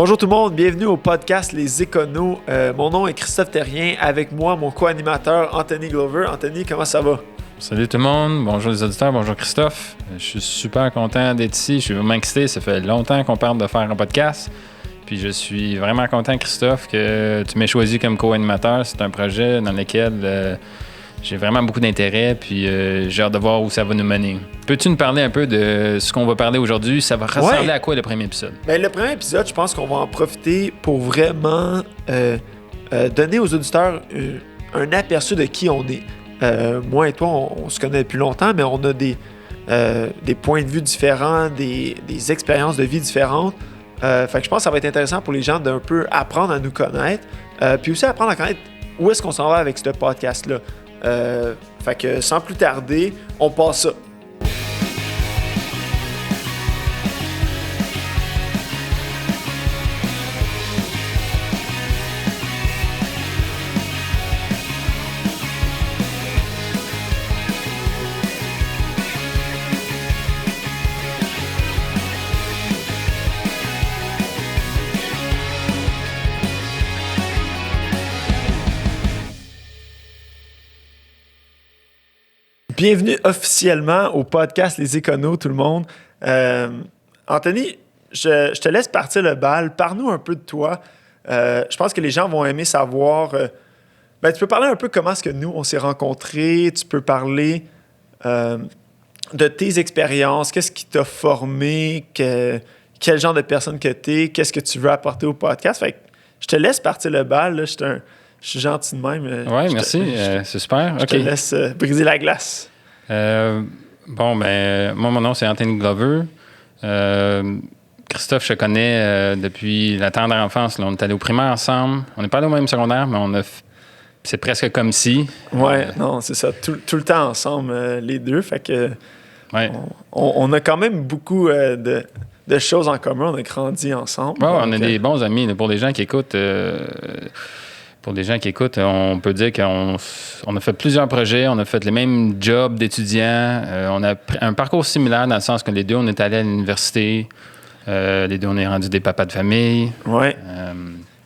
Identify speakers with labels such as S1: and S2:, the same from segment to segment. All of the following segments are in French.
S1: Bonjour tout le monde, bienvenue au podcast Les Éconos. Mon nom est Christophe Terrien, avec moi mon co-animateur Anthony Glover. Anthony, comment ça va?
S2: Salut tout le monde, bonjour les auditeurs, bonjour Christophe. Je suis super content d'être ici, je suis vraiment excité, ça fait longtemps qu'on parle de faire un podcast. Puis je suis vraiment content, Christophe, que tu m'aies choisi comme co-animateur. C'est un projet dans lequel j'ai vraiment beaucoup d'intérêt, puis j'ai hâte de voir où ça va nous mener. Peux-tu nous parler un peu de ce qu'on va parler aujourd'hui? Ça va ressembler à quoi le premier épisode?
S1: Bien, le premier épisode, je pense qu'on va en profiter pour vraiment donner aux auditeurs un aperçu de qui on est. Moi et toi, on se connaît depuis longtemps, mais on a des points de vue différents, des expériences de vie différentes. Fait que je pense que ça va être intéressant pour les gens d'un peu apprendre à nous connaître, puis aussi apprendre à connaître où est-ce qu'on s'en va avec ce podcast-là. Fait que sans plus tarder, on passe ça. Bienvenue officiellement au podcast Les Éconos, tout le monde. Anthony, je te laisse partir le bal. Parle-nous un peu de toi. Je pense que les gens vont aimer savoir... tu peux parler un peu comment est-ce que nous, on s'est rencontrés. Tu peux parler de tes expériences. Qu'est-ce qui t'a formé? Quel genre de personne que t'es? Qu'est-ce que tu veux apporter au podcast? Fait que je te laisse partir le bal. Là. Je suis gentil de même.
S2: Oui, merci. C'est super.
S1: Je te laisse briser la glace.
S2: Moi, mon nom, c'est Anthony Glover. Christophe, je te connais depuis la tendre enfance. Là. On est allés au primaire ensemble. On n'est pas allés au même secondaire, mais c'est presque comme si.
S1: Non, c'est ça. Tout le temps ensemble, les deux. Fait que on a quand même beaucoup de choses en commun. On a grandi ensemble.
S2: On a des bons amis. Là, pour les gens qui écoutent... on peut dire qu'on a fait plusieurs projets, on a fait les mêmes jobs d'étudiants, on a un parcours similaire dans le sens que les deux, on est allés à l'université, les deux, on est rendus des papas de famille.
S1: Oui,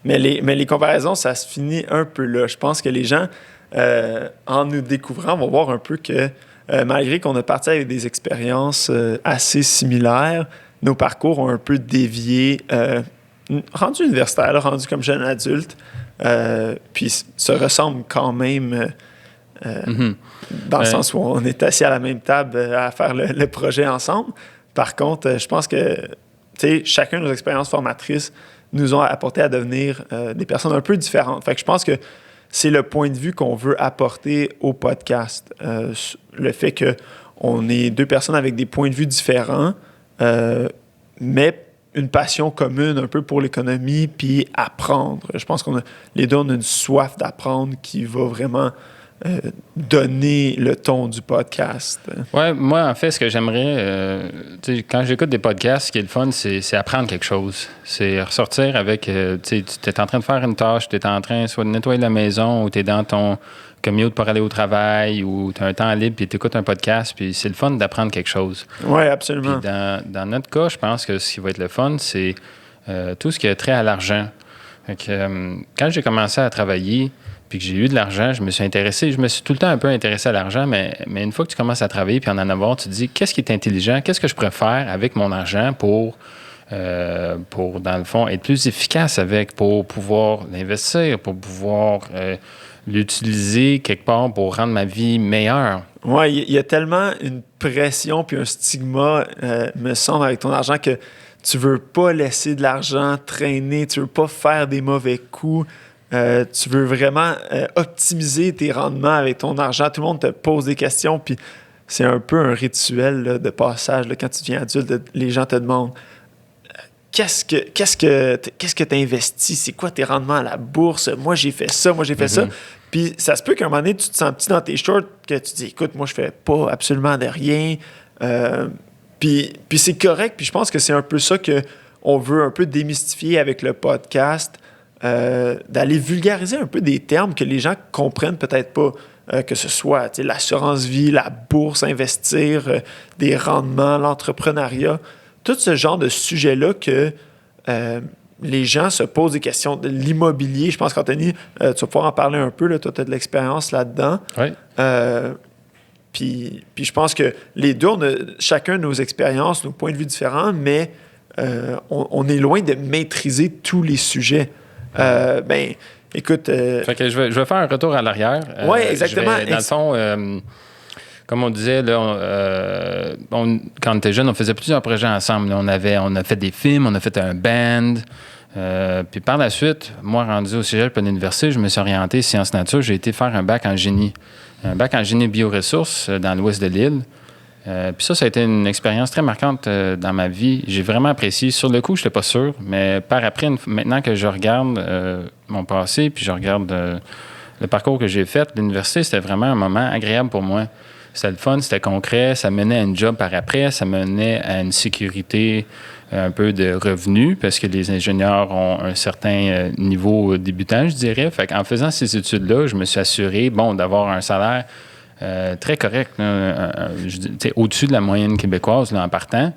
S1: mais les comparaisons, ça se finit un peu là. Je pense que les gens, en nous découvrant, vont voir un peu que malgré qu'on a parti avec des expériences assez similaires, nos parcours ont un peu dévié, rendu universitaire, rendu comme jeune adulte. Puis se ressemblent quand même dans le sens où on est assis à la même table à faire le projet ensemble. Par contre, je pense que chacun de nos expériences formatrices nous ont apporté à devenir des personnes un peu différentes. Fait que je pense que c'est le point de vue qu'on veut apporter au podcast. Le fait qu'on est deux personnes avec des points de vue différents, mais une passion commune un peu pour l'économie, puis apprendre. Je pense les deux, on a une soif d'apprendre qui va vraiment donner le ton du podcast.
S2: Oui, moi, en fait, ce que j'aimerais... quand j'écoute des podcasts, ce qui est le fun, c'est apprendre quelque chose. C'est ressortir avec... tu es en train de faire une tâche, tu es en train soit de nettoyer la maison, ou tu es dans ton commute pour aller au travail, ou tu as un temps libre, puis tu écoutes un podcast, puis c'est le fun d'apprendre quelque chose.
S1: Oui, absolument.
S2: Puis dans notre cas, je pense que ce qui va être le fun, c'est tout ce qui a trait à l'argent. Fait que, quand j'ai commencé à travailler, puis que j'ai eu de l'argent, je me suis tout le temps un peu intéressé à l'argent, mais une fois que tu commences à travailler, puis en avoir, tu te dis, qu'est-ce qui est intelligent? Qu'est-ce que je pourrais faire avec mon argent pour dans le fond, être plus efficace pour pouvoir l'investir, pour pouvoir... l'utiliser quelque part pour rendre ma vie meilleure.
S1: Oui, il y a tellement une pression puis un stigma, me semble, avec ton argent que tu veux pas laisser de l'argent traîner, tu veux pas faire des mauvais coups, tu veux vraiment optimiser tes rendements avec ton argent. Tout le monde te pose des questions, puis c'est un peu un rituel là, de passage. Là, quand tu deviens adulte, les gens te demandent qu'est-ce que tu investis? C'est quoi tes rendements à la bourse? Moi, j'ai fait ça, ça. Puis ça se peut qu'à un moment donné, tu te sens petit dans tes shorts, que tu dis, écoute, moi, je fais pas absolument de rien. Puis c'est correct. Puis je pense que c'est un peu ça qu'on veut un peu démystifier avec le podcast, d'aller vulgariser un peu des termes que les gens comprennent peut-être pas. Que ce soit l'assurance vie, la bourse, investir, des rendements, l'entrepreneuriat. Tout ce genre de sujets-là que les gens se posent des questions de l'immobilier. Je pense qu'Anthony, tu vas pouvoir en parler un peu. Là, toi, tu as de l'expérience là-dedans.
S2: Oui.
S1: Puis je pense que les deux, on a chacun nos expériences, nos points de vue différents, mais on est loin de maîtriser tous les sujets. Écoute...
S2: Fait que je vais faire un retour à l'arrière.
S1: Oui, exactement.
S2: Dans le fond, comme on disait, là, quand on était jeune, on faisait plusieurs projets ensemble. Là, on a fait des films, on a fait un band. Puis par la suite, moi, rendu au cégep à l'université, je me suis orienté sciences nature. J'ai été faire un bac en génie. Un bac en génie bioressources dans l'ouest de l'île. Puis ça a été une expérience très marquante dans ma vie. J'ai vraiment apprécié. Sur le coup, je n'étais pas sûr, mais par après, maintenant que je regarde mon passé, puis je regarde le parcours que j'ai fait, l'université, c'était vraiment un moment agréable pour moi. C'était le fun, c'était concret, ça menait à une job par après, ça menait à une sécurité, un peu de revenus, parce que les ingénieurs ont un certain niveau débutant, je dirais. Fait qu'en faisant ces études-là, je me suis assuré, d'avoir un salaire très correct, au-dessus de la moyenne québécoise, là, en partant.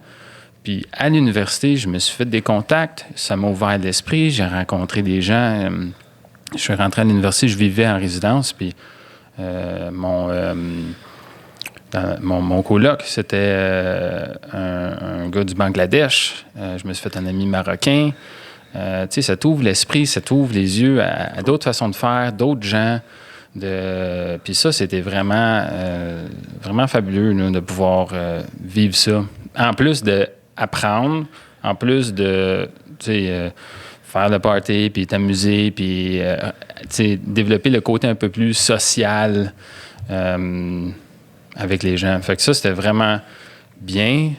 S2: Puis à l'université, je me suis fait des contacts, ça m'a ouvert l'esprit, j'ai rencontré des gens. Je suis rentré à l'université, je vivais en résidence, puis mon coloc, c'était un gars du Bangladesh. Je me suis fait un ami marocain. Ça t'ouvre l'esprit, ça t'ouvre les yeux à d'autres façons de faire, d'autres gens. Puis ça, c'était vraiment, vraiment fabuleux là, de pouvoir vivre ça. En plus d'apprendre, en plus de faire le party, puis t'amuser, puis développer le côté un peu plus social avec les gens. Fait que ça, c'était vraiment bien.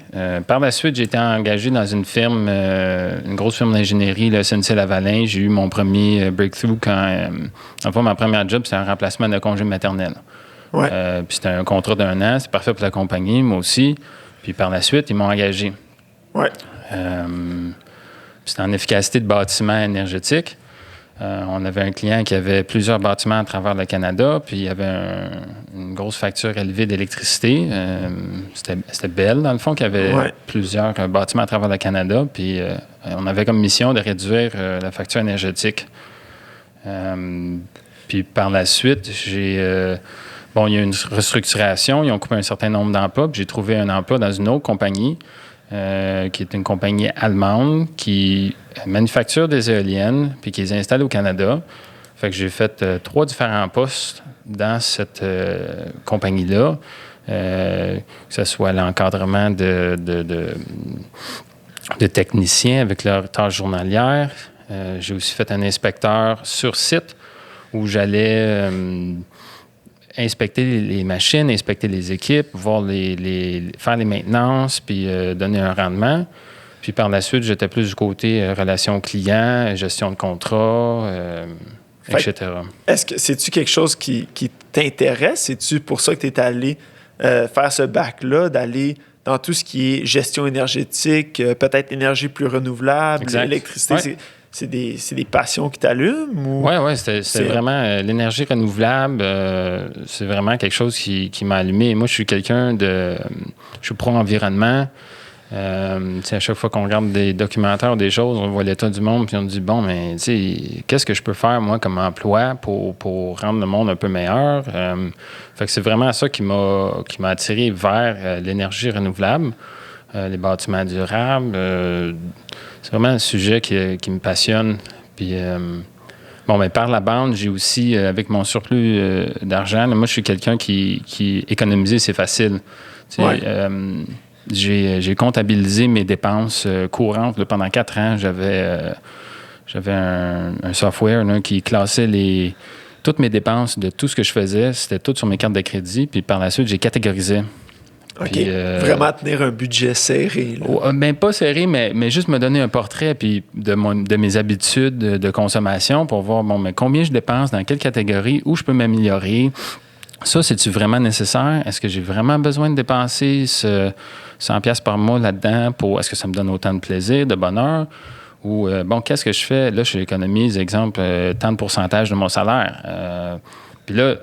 S2: Par la suite, j'ai été engagé dans une firme, une grosse firme d'ingénierie, le SNC-Lavalin. J'ai eu mon premier breakthrough quand... enfin, ma première job, c'était un remplacement de congé maternel.
S1: Ouais.
S2: Puis c'était un contrat d'1 an. C'est parfait pour la compagnie, moi aussi. Puis par la suite, ils m'ont engagé.
S1: Ouais.
S2: C'était en efficacité de bâtiments énergétiques. On avait un client qui avait plusieurs bâtiments à travers le Canada, puis il y avait une grosse facture élevée d'électricité. C'était Bell, dans le fond, qui avait plusieurs bâtiments à travers le Canada, puis on avait comme mission de réduire la facture énergétique. Puis par la suite, il y a eu une restructuration, ils ont coupé un certain nombre d'emplois, puis j'ai trouvé un emploi dans une autre compagnie, qui est une compagnie allemande qui manufacture des éoliennes puis qui les installe au Canada. Fait que j'ai fait 3 différents postes dans cette compagnie-là, que ce soit l'encadrement de techniciens avec leurs tâches journalières. J'ai aussi fait un inspecteur sur site où j'allais inspecter les machines, inspecter les équipes, voir faire les maintenances, puis donner un rendement. Puis par la suite, j'étais plus du côté relations clients, gestion de contrats, etc.
S1: Est-ce que c'est-tu quelque chose qui t'intéresse? C'est-tu pour ça que tu es allé faire ce bac-là, d'aller dans tout ce qui est gestion énergétique, peut-être énergie plus renouvelable, l'électricité?
S2: Ouais.
S1: C'est des passions qui t'allument?
S2: Oui, c'était vraiment l'énergie renouvelable. C'est vraiment quelque chose qui m'a allumé. Moi, je suis quelqu'un je suis pro-environnement. À chaque fois qu'on regarde des documentaires ou des choses, on voit l'état du monde, puis on dit, mais qu'est-ce que je peux faire, moi, comme emploi pour rendre le monde un peu meilleur? Fait que c'est vraiment ça qui m'a attiré vers l'énergie renouvelable, les bâtiments durables. C'est vraiment un sujet qui me passionne. Puis, par la bande, j'ai aussi, avec mon surplus d'argent, moi, je suis quelqu'un qui économiser, c'est facile. J'ai comptabilisé mes dépenses courantes. Là, pendant 4 ans, j'avais un software là, qui classait toutes mes dépenses de tout ce que je faisais. C'était tout sur mes cartes de crédit. Puis par la suite, j'ai catégorisé.
S1: OK.
S2: Puis,
S1: vraiment tenir un budget serré.
S2: Pas serré, mais juste me donner un portrait puis de mes habitudes de consommation pour voir mais combien je dépense, dans quelle catégorie, où je peux m'améliorer. Ça, c'est-tu vraiment nécessaire? Est-ce que j'ai vraiment besoin de dépenser 100$ par mois là-dedans est-ce que ça me donne autant de plaisir, de bonheur? Ou, qu'est-ce que je fais? Là, je économise, exemple, tant de pourcentage de mon salaire. Puis là,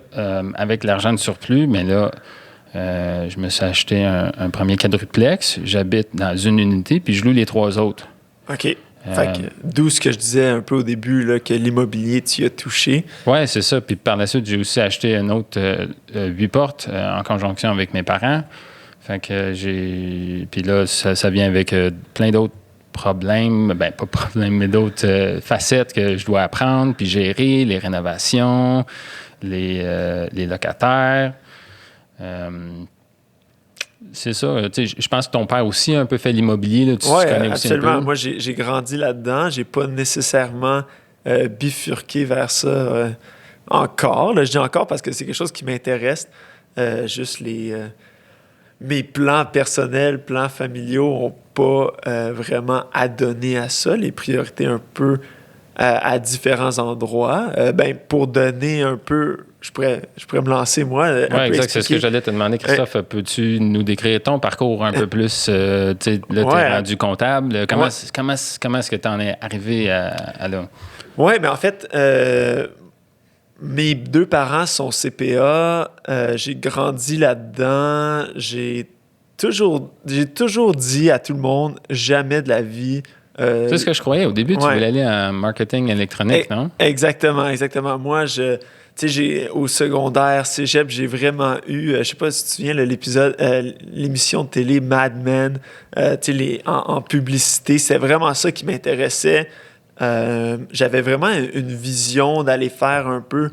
S2: avec l'argent de surplus, mais là, je me suis acheté un premier quadruplex. J'habite dans une unité, puis je loue les 3 autres.
S1: OK. Fait que, d'où ce que je disais un peu au début, là, que l'immobilier, tu y as touché.
S2: Oui, c'est ça. Puis par la suite, j'ai aussi acheté un autre 8 portes en conjonction avec mes parents. Fait que Puis là, ça vient avec plein d'autres problèmes. Ben, pas problèmes, mais d'autres facettes que je dois apprendre, puis gérer, les rénovations, les locataires. C'est ça. Je pense que ton père aussi a un peu fait l'immobilier. Là, tu connais aussi
S1: absolument.
S2: un peu.
S1: Moi, j'ai grandi là-dedans. J'ai pas nécessairement bifurqué vers ça encore. Là, je dis encore parce que c'est quelque chose qui m'intéresse. Juste mes plans personnels, plans familiaux n'ont pas vraiment adonné à ça. Les priorités un peu à différents endroits. Pour donner un peu, je pourrais me lancer moi.
S2: Oui, exact. C'est ce que j'allais te demander, Christophe. Peux-tu nous décrire ton parcours un peu plus? Là, tu es rendu comptable. Comment est-ce que tu en es arrivé à là?
S1: Oui, mais en fait, mes deux parents sont CPA. J'ai grandi là-dedans. J'ai toujours dit à tout le monde, jamais de la vie.
S2: C'est ce que je croyais. Au début, tu voulais aller en marketing électronique, non?
S1: Exactement. Moi, au secondaire, cégep, j'ai vraiment eu, je sais pas si tu te souviens, l'émission de télé Mad Men, en publicité. C'est vraiment ça qui m'intéressait. J'avais vraiment une vision d'aller faire un peu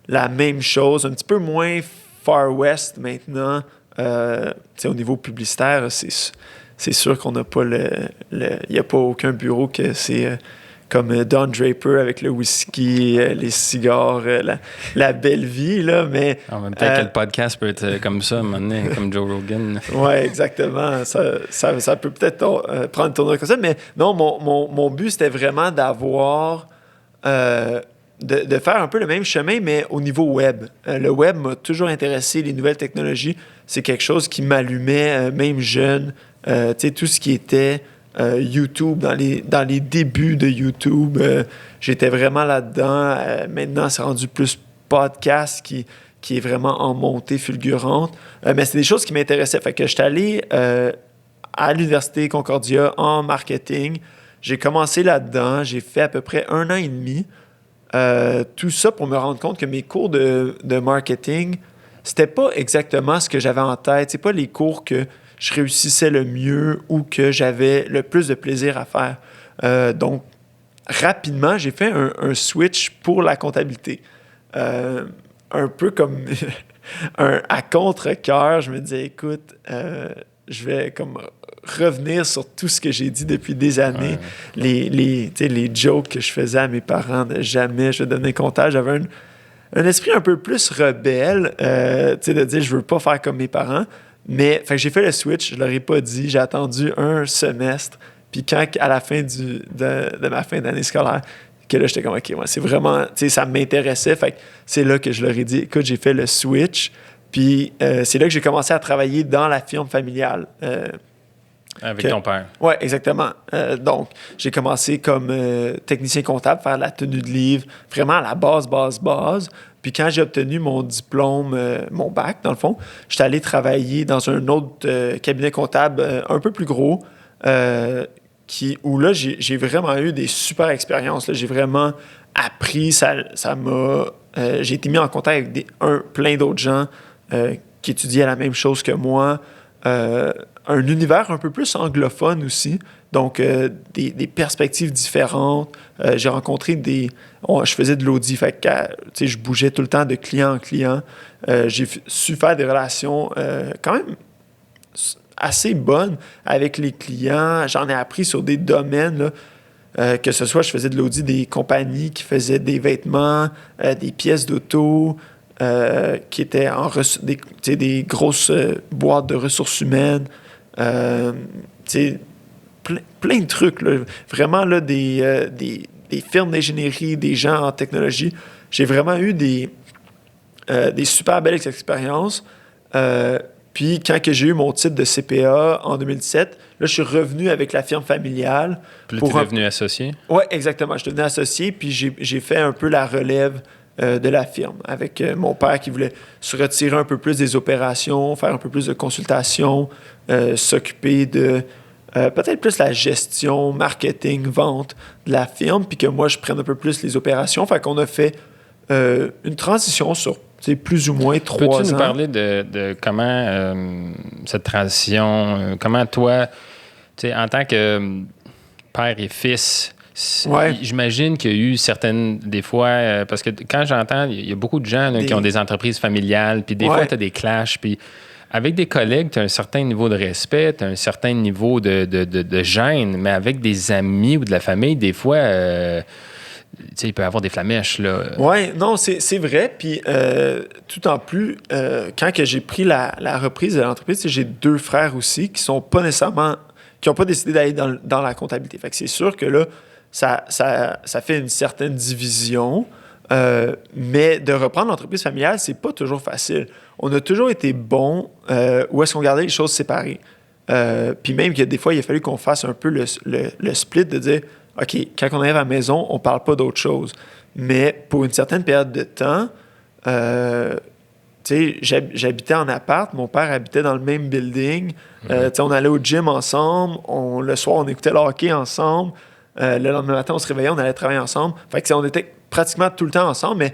S1: la même chose, un petit peu moins Far West maintenant. Au niveau publicitaire, c'est sûr qu'on n'a pas il n'y a pas aucun bureau que c'est comme Don Draper avec le whisky, les cigares, la belle vie, là, mais...
S2: En même temps que le podcast peut être comme ça, à un moment donné, comme Joe Rogan.
S1: Oui, exactement. Ça peut peut-être prendre une tournure comme ça, mais non, mon but, c'était vraiment d'avoir... de faire un peu le même chemin, mais au niveau web. Le web m'a toujours intéressé, les nouvelles technologies, c'est quelque chose qui m'allumait, même jeune. Tout ce qui était YouTube, dans les débuts de YouTube, j'étais vraiment là-dedans. Maintenant, c'est rendu plus podcast qui est vraiment en montée fulgurante. Mais c'est des choses qui m'intéressaient. Fait que j'étais allé à l'Université Concordia en marketing. J'ai commencé là-dedans. J'ai fait à peu près 1 an et demi. Tout ça pour me rendre compte que mes cours de marketing, c'était pas exactement ce que j'avais en tête. C'est pas les cours que je réussissais le mieux ou que j'avais le plus de plaisir à faire. Donc, rapidement, j'ai fait un switch pour la comptabilité. Un peu comme à contre-cœur, je me disais, écoute, je vais comme revenir sur tout ce que j'ai dit depuis des années. Ouais. Les jokes que je faisais à mes parents de jamais je vais devenir comptable. J'avais un esprit un peu plus rebelle, de dire je veux pas faire comme mes parents. Mais fait que j'ai fait le switch, je leur ai pas dit. J'ai attendu un semestre. Puis quand, à la fin de ma fin d'année scolaire, que là, j'étais comme, OK, ouais, c'est vraiment, ça m'intéressait. Fait que c'est là que je leur ai dit, écoute, j'ai fait le switch. Puis c'est là que j'ai commencé à travailler dans la firme familiale.
S2: Avec ton père.
S1: Oui, exactement. Donc, j'ai commencé comme technicien comptable, faire la tenue de livre, vraiment à la base. Puis quand j'ai obtenu mon diplôme, mon bac, dans le fond, j'étais allé travailler dans un autre cabinet comptable un peu plus gros, où là, j'ai vraiment eu des super expériences. Là. J'ai vraiment appris, j'ai été mis en contact avec plein d'autres gens qui étudiaient la même chose que moi. Un univers un peu plus anglophone aussi, donc des perspectives différentes. J'ai rencontré je faisais de l'audit, fait que je bougeais tout le temps de client en client. J'ai su faire des relations quand même assez bonnes avec les clients. J'en ai appris sur des domaines, là, que ce soit je faisais de l'audit des compagnies qui faisaient des vêtements, des pièces d'auto, qui étaient des grosses boîtes de ressources humaines. Plein de trucs, là. Vraiment là, des firmes d'ingénierie, des gens en technologie. J'ai vraiment eu des super belles expériences. Puis quand que j'ai eu mon titre de CPA en 2017, là, je suis revenu avec la firme familiale.
S2: Puis là, tu es devenu associé?
S1: Oui, exactement. Je suis devenu associé, puis j'ai fait un peu la relève de la firme, avec mon père qui voulait se retirer un peu plus des opérations, faire un peu plus de consultations, s'occuper de peut-être plus la gestion, marketing, vente de la firme, puis que moi, je prenne un peu plus les opérations. Fait qu'on a fait une transition sur plus ou moins 3 ans.
S2: Peux-tu nous parler de comment cette transition, comment toi, en tant que père et fils, j'imagine qu'il y a eu certaines, des fois, parce que quand j'entends, il y a beaucoup de gens là, qui ont des entreprises familiales, puis des fois, tu as des clashs, puis avec des collègues, tu as un certain niveau de respect, tu as un certain niveau de gêne, mais avec des amis ou de la famille, des fois, il peut y avoir des flamèches.
S1: Oui, non, c'est vrai. Puis tout en plus, quand que j'ai pris la reprise de l'entreprise, j'ai 2 frères aussi qui sont pas nécessairement, qui n'ont pas décidé d'aller dans la comptabilité. Fait que c'est sûr que là, ça fait une certaine division. Mais de reprendre l'entreprise familiale, c'est pas toujours facile. On a toujours été bons où est-ce qu'on gardait les choses séparées. Puis même que des fois, il a fallu qu'on fasse un peu le split de dire, OK, quand on arrive à la maison, on parle pas d'autre chose. Mais pour une certaine période de temps, j'habitais en appart, mon père habitait dans le même building. On allait au gym ensemble, le soir, on écoutait le hockey ensemble. Le lendemain matin, on se réveillait, on allait travailler ensemble. Fait que on était pratiquement tout le temps ensemble, mais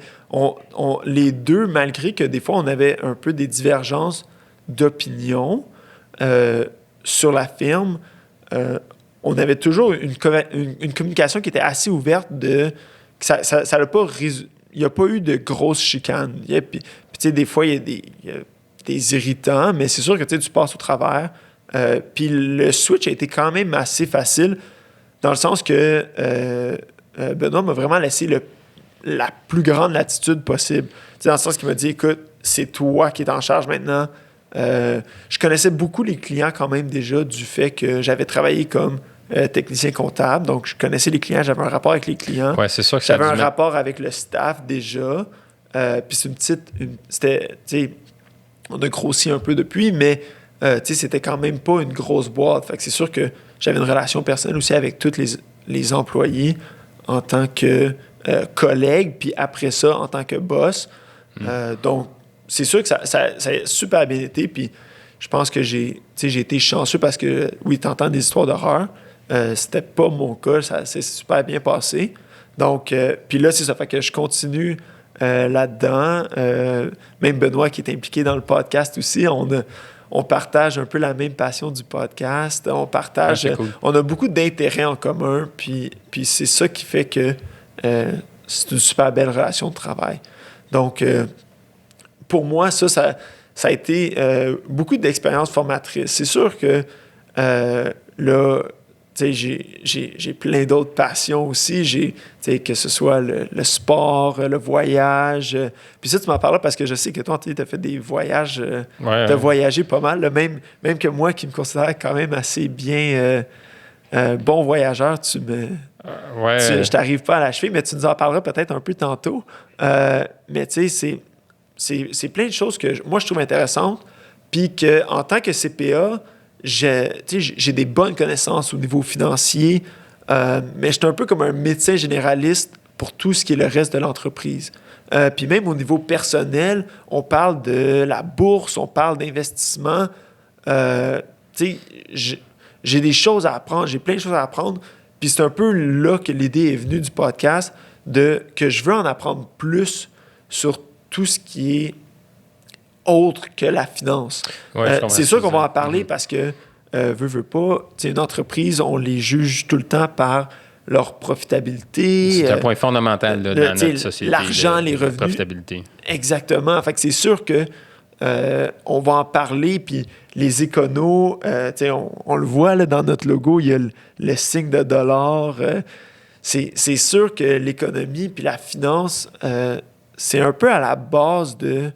S1: les 2, malgré que des fois, on avait un peu des divergences d'opinion sur la firme, on avait toujours une communication qui était assez ouverte ça n'a pas il n'y a pas eu de grosses chicanes. Puis des fois, il y a des irritants, mais c'est sûr que tu passes au travers. Puis le switch a été quand même assez facile, dans le sens que Benoît m'a vraiment laissé la plus grande latitude possible. Dans le sens qu'il m'a dit, écoute, c'est toi qui es en charge maintenant. Je connaissais beaucoup les clients quand même déjà du fait que j'avais travaillé comme technicien comptable. Donc, je connaissais les clients, j'avais un rapport avec les clients.
S2: Ouais, c'est sûr que
S1: j'avais un rapport avec le staff déjà. Puis c'est on a grossi un peu depuis, mais c'était quand même pas une grosse boîte. Fait que c'est sûr que j'avais une relation personnelle aussi avec tous les employés en tant que collègue, puis après ça, en tant que boss. Donc, c'est sûr que ça a super bien été, puis je pense que j'ai été chanceux parce que, oui, t'entends des histoires d'horreur. C'était pas mon cas, ça s'est super bien passé. Donc, puis là, c'est ça, fait que je continue là-dedans. Même Benoît qui est impliqué dans le podcast aussi, on partage un peu la même passion du podcast. On partage,
S2: cool.
S1: On a beaucoup d'intérêts en commun, puis c'est ça qui fait que c'est une super belle relation de travail. Donc, pour moi, ça a été beaucoup d'expériences formatrices. C'est sûr que là, j'ai plein d'autres passions aussi. Que ce soit le sport, le voyage. Puis ça, tu m'en parles parce que je sais que toi, tu as fait des voyages. Tu as voyagé pas mal. Là, même que moi, qui me considère quand même assez bien bon voyageur, je t'arrive pas à la cheville, mais tu nous en parleras peut-être un peu tantôt. Mais tu sais, c'est plein de choses que moi, je trouve intéressantes. Puis qu'en tant que CPA, j'ai des bonnes connaissances au niveau financier, mais je suis un peu comme un médecin généraliste pour tout ce qui est le reste de l'entreprise. Puis même au niveau personnel, on parle de la bourse, on parle d'investissement. J'ai des choses à apprendre, j'ai plein de choses à apprendre. Puis c'est un peu là que l'idée est venue du podcast, que je veux en apprendre plus sur tout ce qui est autre que la finance. C'est sûr qu'on va en parler parce que, veux pas, une entreprise, on les juge tout le temps par leur profitabilité.
S2: C'est un point fondamental dans notre société.
S1: L'argent, les revenus.
S2: Profitabilité.
S1: Exactement. Fait que c'est sûr que on va en parler, puis les éconos, on le voit là, dans notre logo, il y a le signe de dollar. C'est sûr que l'économie puis la finance, c'est un peu à la base de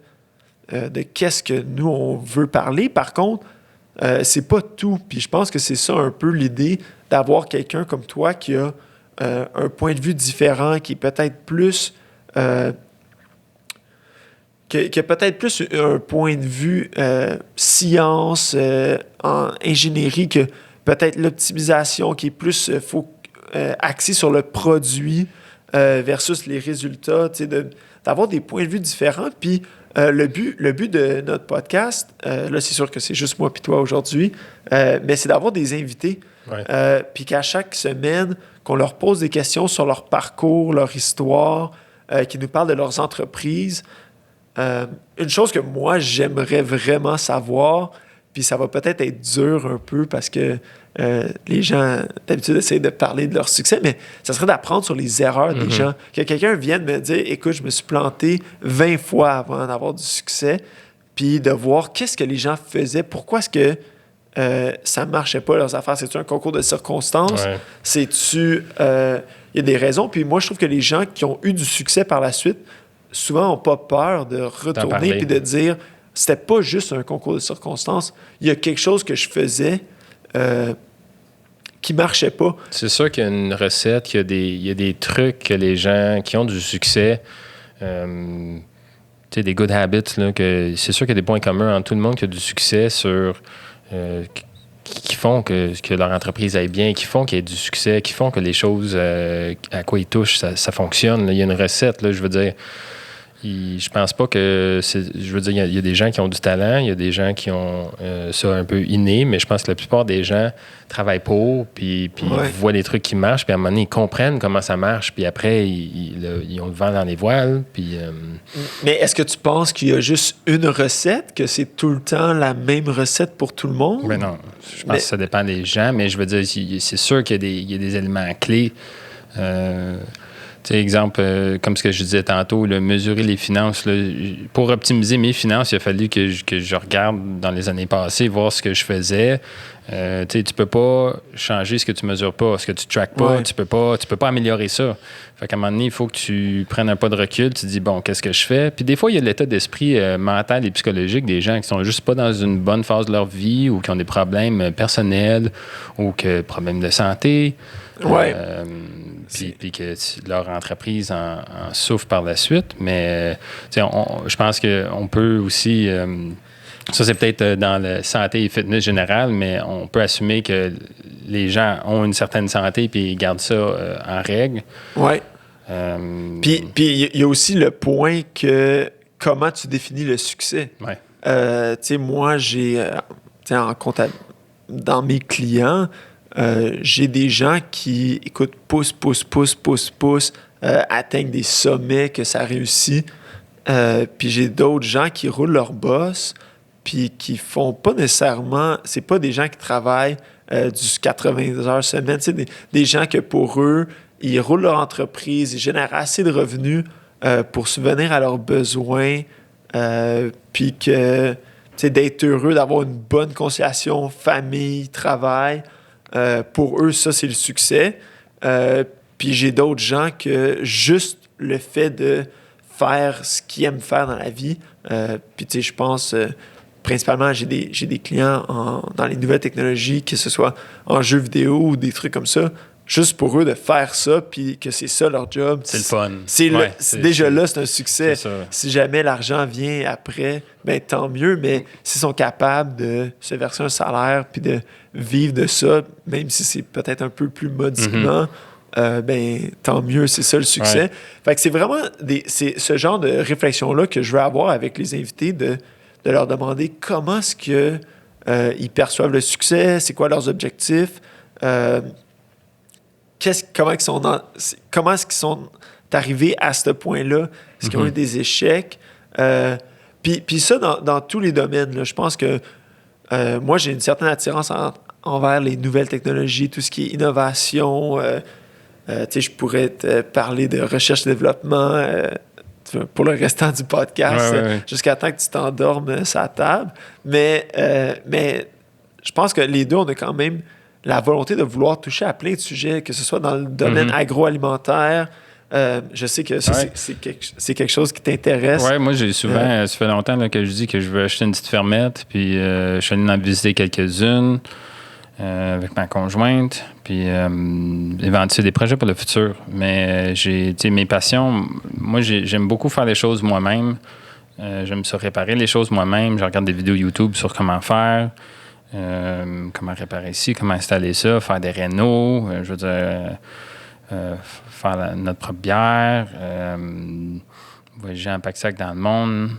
S1: qu'est-ce que nous, on veut parler. Par contre, c'est pas tout. Puis je pense que c'est ça un peu l'idée d'avoir quelqu'un comme toi qui a un point de vue différent, qui est peut-être plus... qui a peut-être plus un point de vue science, en ingénierie, que peut-être l'optimisation, qui est plus axé sur le produit versus les résultats, d'avoir des points de vue différents. Puis le but de notre podcast, là, c'est sûr que c'est juste moi et toi aujourd'hui, mais c'est d'avoir des invités Puis qu'à chaque semaine, qu'on leur pose des questions sur leur parcours, leur histoire, qu'ils nous parlent de leurs entreprises. Une chose que moi, j'aimerais vraiment savoir, puis ça va peut-être être dur un peu parce que les gens, d'habitude, essayent de parler de leur succès, mais ça serait d'apprendre sur les erreurs des gens. Que quelqu'un vienne me dire, écoute, je me suis planté 20 fois avant d'avoir du succès, puis de voir qu'est-ce que les gens faisaient, pourquoi est-ce que ça ne marchait pas leurs affaires. C'est-tu un concours de circonstances?
S2: Ouais.
S1: C'est-tu... Il y a des raisons. Puis moi, je trouve que les gens qui ont eu du succès par la suite, souvent n'ont pas peur de retourner et de dire, c'était pas juste un concours de circonstances. Il y a quelque chose que je faisais qui marchait pas.
S2: C'est sûr qu'il y a une recette, qu'il y a des trucs que les gens qui ont du succès... tu sais, des good habits, là, que c'est sûr qu'il y a des points communs entre tout le monde qui a du succès sur... qui font que leur entreprise aille bien, qui font qu'il y ait du succès, qui font que les choses à quoi ils touchent, ça fonctionne. Là. Il y a une recette, là, je veux dire. Je pense pas que... Je veux dire, il y a des gens qui ont du talent, il y a des gens qui ont ça un peu inné, mais je pense que la plupart des gens travaillent pour, puis voient des trucs qui marchent, puis à un moment donné, ils comprennent comment ça marche, puis après, ils ont le vent dans les voiles, puis...
S1: Mais est-ce que tu penses qu'il y a juste une recette, que c'est tout le temps la même recette pour tout le monde?
S2: Ben non, je pense que ça dépend des gens, mais je veux dire, c'est sûr qu'il y a des éléments clés. Tu sais, exemple, comme ce que je disais tantôt, là, mesurer les finances. Là, pour optimiser mes finances, il a fallu que je regarde dans les années passées, voir ce que je faisais. Tu sais, tu peux pas changer ce que tu mesures pas, ce que tu traques pas. Tu peux pas améliorer ça. Fait qu'à un moment donné, il faut que tu prennes un pas de recul. Tu te dis, bon, qu'est-ce que je fais? Puis des fois, il y a l'état d'esprit mental et psychologique des gens qui sont juste pas dans une bonne phase de leur vie ou qui ont des problèmes personnels ou que problèmes de santé. Puis que leur entreprise en souffre par la suite. Mais je pense qu'on peut aussi... ça, c'est peut-être dans la santé et fitness générale, mais on peut assumer que les gens ont une certaine santé puis ils gardent ça en règle.
S1: Oui. Puis il y a aussi le point que comment tu définis le succès.
S2: Ouais.
S1: Tu sais, moi, j'ai... dans mes clients... j'ai des gens qui, écoute, poussent, atteignent des sommets, que ça réussit. Puis j'ai d'autres gens qui roulent leur boss, puis qui font pas nécessairement... C'est pas des gens qui travaillent du 80 heures semaine. Tu sais, des gens que pour eux, ils roulent leur entreprise, ils génèrent assez de revenus pour subvenir à leurs besoins, puis que, tu sais, d'être heureux, d'avoir une bonne conciliation famille, travail... pour eux, ça, c'est le succès. Puis j'ai d'autres gens que juste le fait de faire ce qu'ils aiment faire dans la vie, puis tu sais, je pense, principalement, j'ai des clients dans les nouvelles technologies, que ce soit en jeux vidéo ou des trucs comme ça, juste pour eux de faire ça, puis que c'est ça leur job.
S2: C'est le fun.
S1: C'est un succès. Si jamais l'argent vient après, ben tant mieux, mais s'ils sont capables de se verser un salaire puis de vivre de ça, même si c'est peut-être un peu plus modiquement, ben tant mieux, c'est ça le succès. Ouais. Fait que c'est vraiment c'est ce genre de réflexion-là que je veux avoir avec les invités, de leur demander comment est-ce que ils perçoivent le succès, c'est quoi leurs objectifs, comment est-ce qu'ils sont arrivés à ce point-là? Est-ce qu'ils ont eu des échecs? Puis ça, dans tous les domaines, là, je pense que moi, j'ai une certaine attirance envers les nouvelles technologies, tout ce qui est innovation. Je pourrais te parler de recherche et développement pour le restant du podcast, jusqu'à temps que tu t'endormes sur la table. Mais je pense que les deux, on a quand même la volonté de vouloir toucher à plein de sujets, que ce soit dans le domaine agroalimentaire. Je sais que ça, c'est quelque chose qui t'intéresse.
S2: Oui, moi, j'ai souvent... ça fait longtemps là, que je dis que je veux acheter une petite fermette, puis je suis allé en visiter quelques-unes avec ma conjointe, puis éventuellement des projets pour le futur. Mais j'ai mes passions... Moi, j'aime beaucoup faire les choses moi-même. J'aime ça réparer les choses moi-même. Je regarde des vidéos YouTube sur comment faire. Comment réparer ici, comment installer ça, faire des rénaux, je veux dire, faire notre propre bière, voyager en pack-sac dans le monde,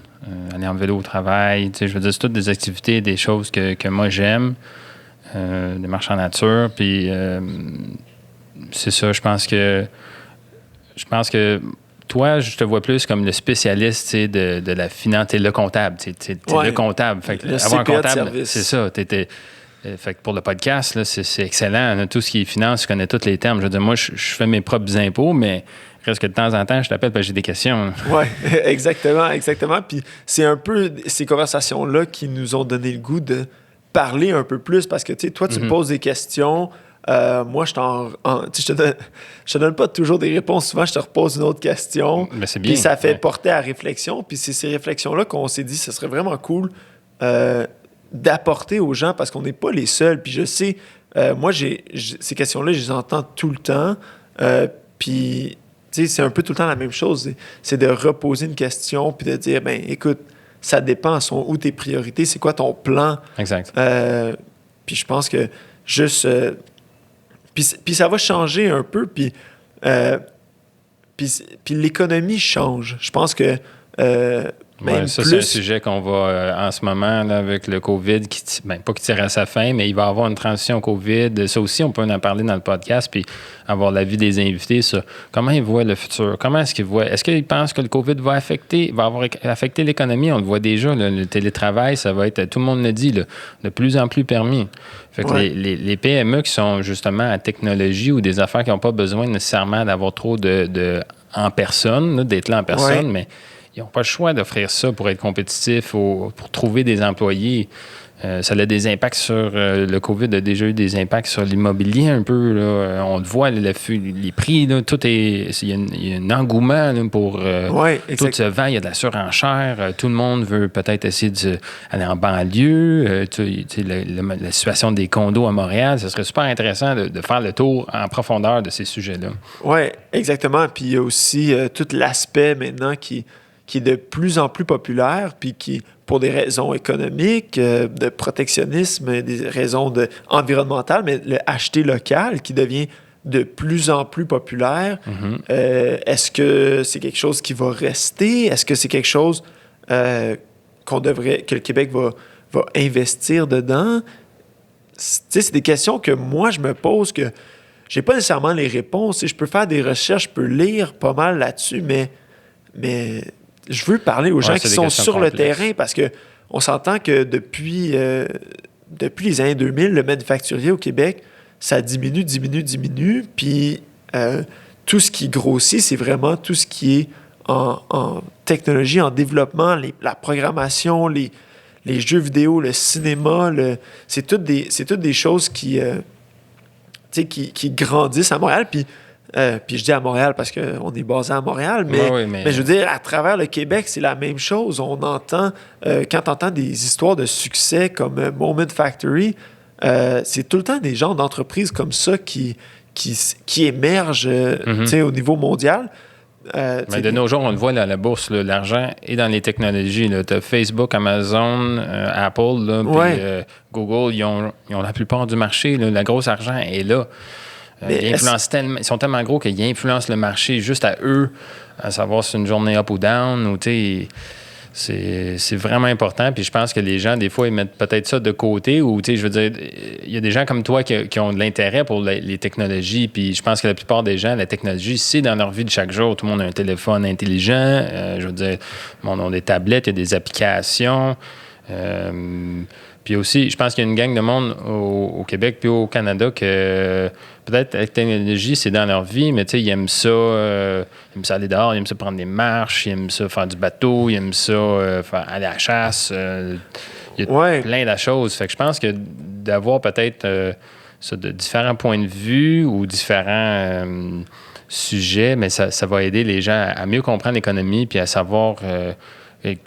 S2: aller en vélo au travail. Je veux dire, c'est toutes des activités, des choses que moi j'aime. des marches en nature. Puis c'est ça, je pense que toi, je te vois plus comme le spécialiste de la finance. T'es le comptable. T'es le comptable. Fait que,
S1: le
S2: avoir un
S1: CPA de
S2: comptable,
S1: service.
S2: c'est ça. Fait que pour le podcast, là, c'est excellent. Là, tout ce qui est finance, je connais tous les termes. Je veux dire, moi, je fais mes propres impôts, mais reste que de temps en temps, je t'appelle parce que j'ai des questions.
S1: Oui, exactement. Puis c'est un peu ces conversations-là qui nous ont donné le goût de parler un peu plus parce que, tu sais, toi, tu me poses des questions. Moi, je te donne pas toujours des réponses. Souvent, je te repose une autre question.
S2: Mais c'est bien.
S1: Puis ça fait porter à réflexion. Puis c'est ces réflexions-là qu'on s'est dit, ce serait vraiment cool d'apporter aux gens parce qu'on n'est pas les seuls. Puis je sais, moi, ces questions-là, je les entends tout le temps. Puis, tu sais, c'est un peu tout le temps la même chose. C'est de reposer une question puis de dire, ben écoute, ça dépend, sont où tes priorités, c'est quoi ton plan.
S2: Exact.
S1: Puis je pense que juste... Puis ça va changer un peu, puis l'économie change. Je pense que même
S2: ça,
S1: plus...
S2: c'est un sujet qu'on va en ce moment là, avec le COVID, pas qui tire à sa fin, mais il va y avoir une transition COVID. Ça aussi, on peut en parler dans le podcast, puis avoir l'avis des invités sur comment ils voient le futur. Comment est-ce qu'ils voient? Est-ce qu'ils pensent que le COVID va avoir affecté l'économie? On le voit déjà, là, le télétravail, ça va être, tout le monde le dit, là, de plus en plus permis. Fait que les PME qui sont justement à technologie ou des affaires qui n'ont pas besoin nécessairement d'avoir trop en personne, là, d'être là en personne, mais ils n'ont pas le choix d'offrir ça pour être compétitifs ou pour trouver des employés. Ça a des impacts sur... le COVID a déjà eu des impacts sur l'immobilier un peu. Là. On le voit, les prix, là, tout est... Il y a un engouement là, pour... tout se vend, il y a de la surenchère. Tout le monde veut peut-être essayer d'aller en banlieue. La situation des condos à Montréal, ce serait super intéressant de faire le tour en profondeur de ces sujets-là.
S1: Oui, exactement. Puis il y a aussi tout l'aspect maintenant qui est de plus en plus populaire, puis qui, pour des raisons économiques, de protectionnisme, des raisons environnementales, mais le acheter local qui devient de plus en plus populaire. Est-ce que c'est quelque chose qui va rester? Est-ce que c'est quelque chose que le Québec va investir dedans? C'est des questions que moi, je me pose, que j'ai pas nécessairement les réponses. Je peux faire des recherches, je peux lire pas mal là-dessus, mais je veux parler aux gens qui sont sur le terrain parce qu'on s'entend que depuis les années 2000, le manufacturier au Québec, ça diminue. Puis tout ce qui grossit, c'est vraiment tout ce qui est en technologie, en développement, la programmation, les jeux vidéo, le cinéma. C'est toutes des choses qui grandissent à Montréal. Puis je dis à Montréal parce qu'on est basé à Montréal, mais je veux dire, à travers le Québec, c'est la même chose. On entend, quand on entend des histoires de succès comme Moment Factory, c'est tout le temps des genres d'entreprises comme ça qui émergent au niveau mondial.
S2: Mais de nos jours, on le voit à la bourse, là, l'argent est dans les technologies. Tu as Facebook, Amazon, Apple, là, puis Google, ils ont la plupart du marché. Là, le gros argent est là. Ils sont tellement gros qu'ils influencent le marché juste à eux, à savoir si c'est une journée up ou down. Ou, c'est vraiment important. Puis je pense que les gens, des fois, ils mettent peut-être ça de côté. Ou, je veux dire, il y a des gens comme toi qui ont de l'intérêt pour les technologies. Puis je pense que la plupart des gens, la technologie, c'est dans leur vie de chaque jour. Tout le monde a un téléphone intelligent. Je veux dire, on a des tablettes, il y a des applications. Puis aussi, je pense qu'il y a une gang de monde au Québec puis au Canada que peut-être la technologie, c'est dans leur vie, mais tu sais, ils aiment ça aller dehors, ils aiment ça prendre des marches, ils aiment ça faire du bateau, ils aiment ça aller à la chasse. Il y a plein de choses. Fait que je pense que d'avoir peut-être de différents points de vue ou différents sujets, mais ça va aider les gens à mieux comprendre l'économie puis à savoir...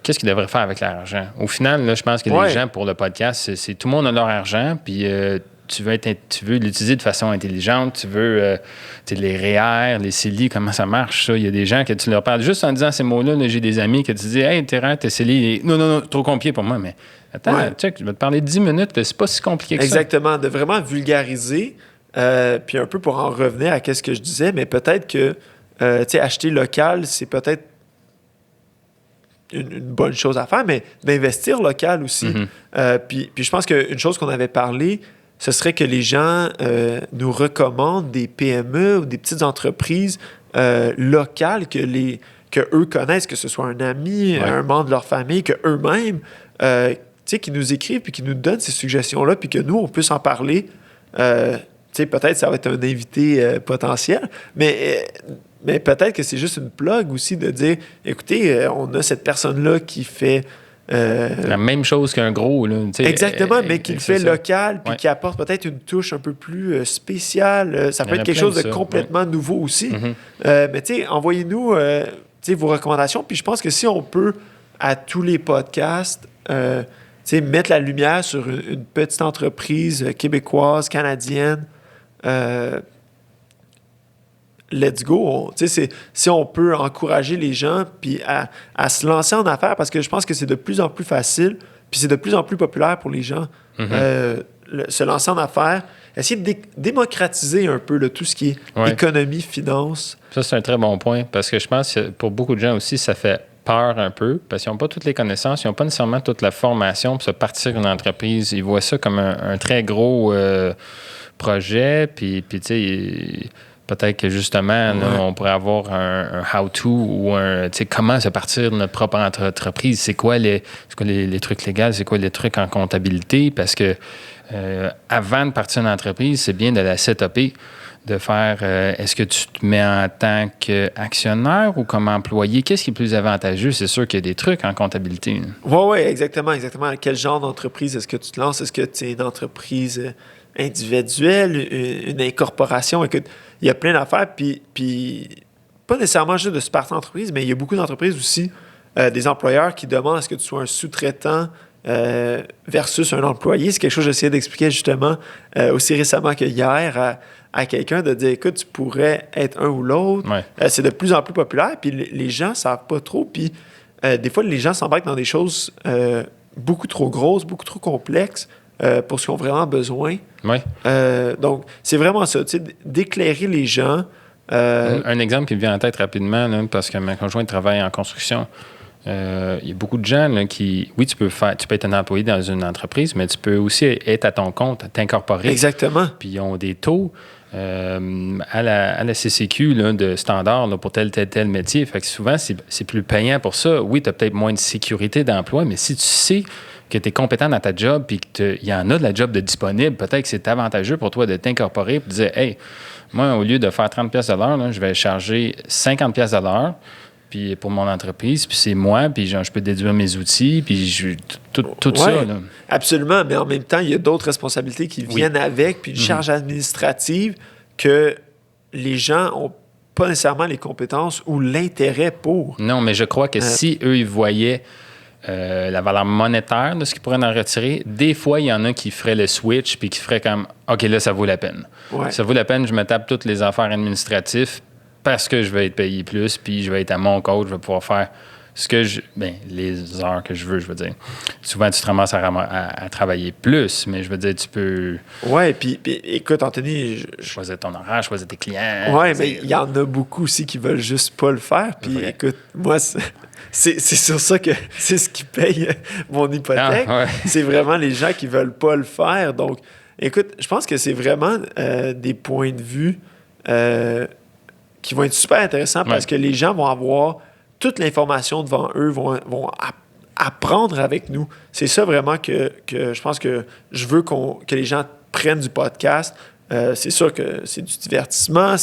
S2: qu'est-ce qu'ils devraient faire avec l'argent? Au final, là, je pense que les gens, pour le podcast, c'est tout le monde a leur argent, puis tu veux l'utiliser de façon intelligente, tu veux les REER, les CELI, comment ça marche, ça? Il y a des gens que tu leur parles juste en disant ces mots-là. Là, j'ai des amis que tu dis « Hey, t'es REER, t'es CELI. » Non, trop compliqué pour moi, mais attends, check, je vais te parler 10 minutes, c'est pas si compliqué que ça.
S1: Exactement, de vraiment vulgariser, puis un peu pour en revenir à ce que je disais, mais peut-être que acheter local, c'est peut-être une bonne chose à faire, mais d'investir local aussi. Puis je pense qu'une chose qu'on avait parlé, ce serait que les gens nous recommandent des PME ou des petites entreprises locales que eux connaissent, que ce soit un ami, un membre de leur famille, que eux-mêmes, qui nous écrivent puis qui nous donnent ces suggestions-là, puis que nous, on puisse en parler. Peut-être ça va être un invité potentiel, mais peut-être que c'est juste une plug aussi de dire, écoutez, on a cette personne-là qui fait...
S2: la même chose qu'un gros. Là,
S1: exactement, mais qui le fait
S2: ça.
S1: local, puis qui apporte peut-être une touche un peu plus spéciale. Ça peut être quelque chose de complètement nouveau aussi. Mais envoyez-nous vos recommandations, puis je pense que si on peut, à tous les podcasts, mettre la lumière sur une petite entreprise québécoise, canadienne, let's go. Si on peut encourager les gens puis à se lancer en affaires, parce que je pense que c'est de plus en plus facile, puis c'est de plus en plus populaire pour les gens. Se lancer en affaires, essayer de démocratiser un peu tout ce qui est économie, finance.
S2: Ça, c'est un très bon point, parce que je pense que pour beaucoup de gens aussi, ça fait peur un peu, parce qu'ils n'ont pas toutes les connaissances, ils n'ont pas nécessairement toute la formation pour se partir une entreprise. Ils voient ça comme un très gros projet, puis tu sais... Peut-être que justement, là, on pourrait avoir un how-to ou comment se partir de notre propre entreprise. C'est quoi les trucs légaux? C'est quoi les trucs en comptabilité? Parce que avant de partir une entreprise, c'est bien de la set-upper, de faire est-ce que tu te mets en tant qu'actionnaire ou comme employé? Qu'est-ce qui est plus avantageux? C'est sûr qu'il y a des trucs en comptabilité.
S1: Oui, exactement. Quel genre d'entreprise est-ce que tu te lances? Est-ce que tu es une entreprise individuelle, une incorporation? Écoute, il y a plein d'affaires, puis pas nécessairement juste de se partir en entreprise, mais il y a beaucoup d'entreprises aussi, des employeurs qui demandent à ce que tu sois un sous-traitant versus un employé. C'est quelque chose que j'essayais d'expliquer justement aussi récemment que hier à quelqu'un, de dire, écoute, tu pourrais être un ou l'autre. C'est de plus en plus populaire, puis les gens ne savent pas trop, puis des fois, les gens s'embarquent dans des choses beaucoup trop grosses, beaucoup trop complexes, pour ce qu'ils ont vraiment besoin. Donc, c'est vraiment ça, d'éclairer les gens.
S2: Un exemple qui me vient en tête rapidement, là, parce que ma conjointe travaille en construction. Il y a beaucoup de gens là, qui... Oui, tu peux être un employé dans une entreprise, mais tu peux aussi être à ton compte, t'incorporer.
S1: Exactement.
S2: Puis ils ont des taux à la CCQ là, de standard là, pour tel métier. Fait que souvent, c'est plus payant pour ça. Oui, tu as peut-être moins de sécurité d'emploi, mais si tu sais que tu es compétent dans ta job puis qu'il y en a de la job de disponible, peut-être que c'est avantageux pour toi de t'incorporer et de dire, hey, moi, au lieu de faire 30$ de l'heure, là, je vais charger 50$ de l'heure puis pour mon entreprise, puis c'est moi, puis genre, je peux déduire mes outils, puis tout ça. Là.
S1: Absolument, mais en même temps, il y a d'autres responsabilités qui viennent avec, puis une charge administrative que les gens n'ont pas nécessairement les compétences ou l'intérêt pour.
S2: Non, mais je crois que si eux, ils voyaient la valeur monétaire de ce qu'ils pourraient en retirer, des fois, il y en a qui feraient le switch puis qui feraient comme « OK, là, ça vaut la peine. Ça vaut la peine, je me tape toutes les affaires administratives parce que je vais être payé plus puis je vais être à mon compte, je vais pouvoir faire les heures que je veux dire. Souvent, tu te ramasses à travailler plus, mais je veux dire, tu peux...
S1: Oui, puis écoute, Anthony...
S2: Choisir ton horaire, choisir tes clients.
S1: Oui, mais il y en a beaucoup aussi qui veulent juste pas le faire. Puis écoute, moi, c'est sur ça que c'est ce qui paye mon hypothèque. C'est vraiment les gens qui veulent pas le faire. Donc, écoute, je pense que c'est vraiment des points de vue qui vont être super intéressants parce que les gens vont avoir toute l'information devant eux, vont apprendre avec nous. C'est ça vraiment que je pense que je veux que les gens prennent du podcast. C'est sûr que c'est du divertissement,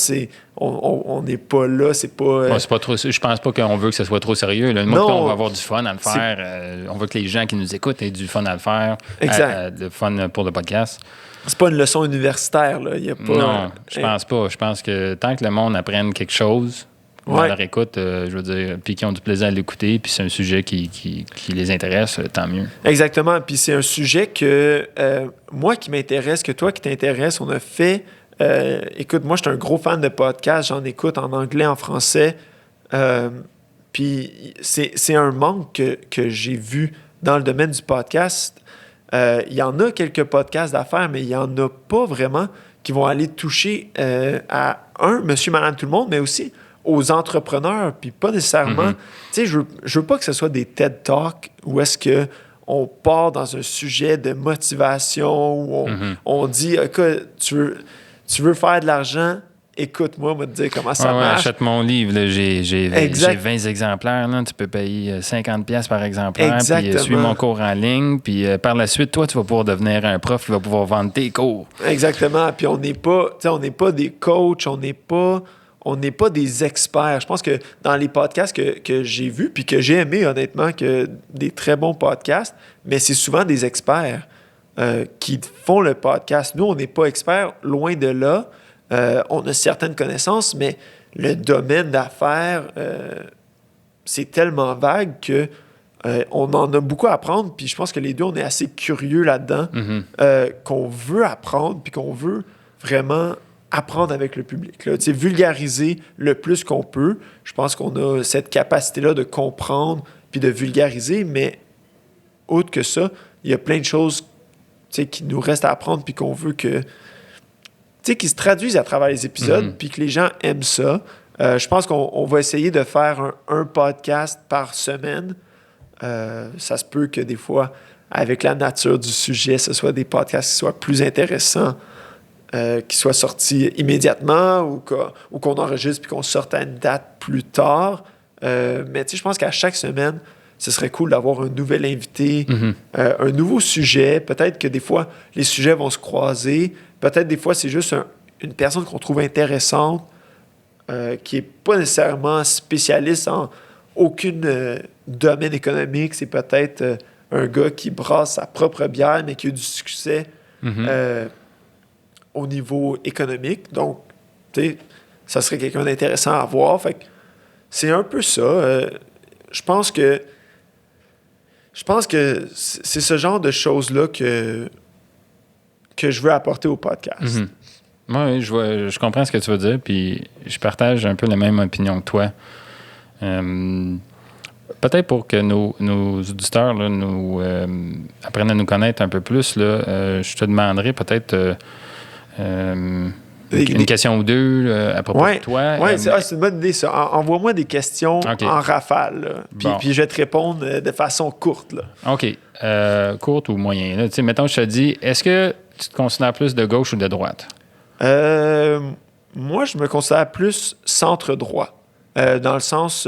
S1: on n'est pas là, c'est pas...
S2: c'est pas trop, je pense pas qu'on veut que ce soit trop sérieux. Là. Moi, on va avoir du fun à le faire. On veut que les gens qui nous écoutent aient du fun à le faire.
S1: Exact.
S2: Du fun pour le podcast.
S1: C'est pas une leçon universitaire, là. Y a pas,
S2: non, je pense pas. Je pense que tant que le monde apprenne quelque chose... à leur écoute, je veux dire, puis qui ont du plaisir à l'écouter, puis c'est un sujet qui les intéresse, tant mieux.
S1: Exactement, puis c'est un sujet que moi qui m'intéresse, que toi qui t'intéresse, on a fait... écoute, moi, je suis un gros fan de podcasts, j'en écoute en anglais, en français, puis c'est un manque que j'ai vu dans le domaine du podcast. Il y en a quelques podcasts d'affaires, mais il n'y en a pas vraiment qui vont aller toucher à monsieur, madame, tout le monde, mais aussi... aux entrepreneurs, puis pas nécessairement... Tu sais, je veux pas que ce soit des TED Talks où est-ce on part dans un sujet de motivation où on dit, écoute, tu veux faire de l'argent, écoute-moi, on va te dire comment ça marche.
S2: Achète mon livre, là, j'ai 20 exemplaires, là, tu peux payer 50$ par exemplaire, puis suis mon cours en ligne, puis par la suite, toi, tu vas pouvoir devenir un prof qui va pouvoir vendre tes cours.
S1: Exactement, puis on n'est pas des coachs, on n'est pas des experts. Je pense que dans les podcasts que j'ai vus, puis que j'ai aimé, honnêtement, que des très bons podcasts, mais c'est souvent des experts qui font le podcast. Nous, on n'est pas experts, loin de là. On a certaines connaissances, mais le domaine d'affaires, c'est tellement vague que on en a beaucoup à apprendre. Puis je pense que les deux, on est assez curieux là-dedans, qu'on veut apprendre, puis qu'on veut vraiment apprendre avec le public. Là. Vulgariser le plus qu'on peut. Je pense qu'on a cette capacité-là de comprendre puis de vulgariser, mais autre que ça, il y a plein de choses qui nous restent à apprendre puis qu'on veut que... qui se traduisent à travers les épisodes, puis que les gens aiment ça. Je pense qu'on va essayer de faire un podcast par semaine. Ça se peut que des fois, avec la nature du sujet, ce soit des podcasts qui soient plus intéressants, qui soient sortis immédiatement ou qu'on enregistre puis qu'on sorte à une date plus tard. Mais je pense qu'à chaque semaine, ce serait cool d'avoir un nouvel invité, un nouveau sujet. Peut-être que des fois, les sujets vont se croiser. Peut-être des fois, c'est juste une personne qu'on trouve intéressante, qui n'est pas nécessairement spécialiste en aucun domaine économique. C'est peut-être un gars qui brasse sa propre bière, mais qui a du succès au niveau économique. Donc, ça serait quelqu'un d'intéressant à voir. Fait que c'est un peu ça. Je pense que c'est ce genre de choses-là que je veux apporter au podcast.
S2: Oui, je comprends ce que tu veux dire, puis je partage un peu la même opinion que toi. Peut-être pour que nos auditeurs là, apprennent à nous connaître un peu plus, là, je te demanderais peut-être une question ou deux à propos de toi.
S1: Oui, c'est une bonne idée, ça. Envoie-moi des questions en rafale, puis je vais te répondre de façon courte. Là.
S2: OK. Courte ou moyen. Là. Mettons, je te dis, est-ce que tu te considères plus de gauche ou de droite?
S1: Moi, je me considère plus centre-droit. Dans le sens...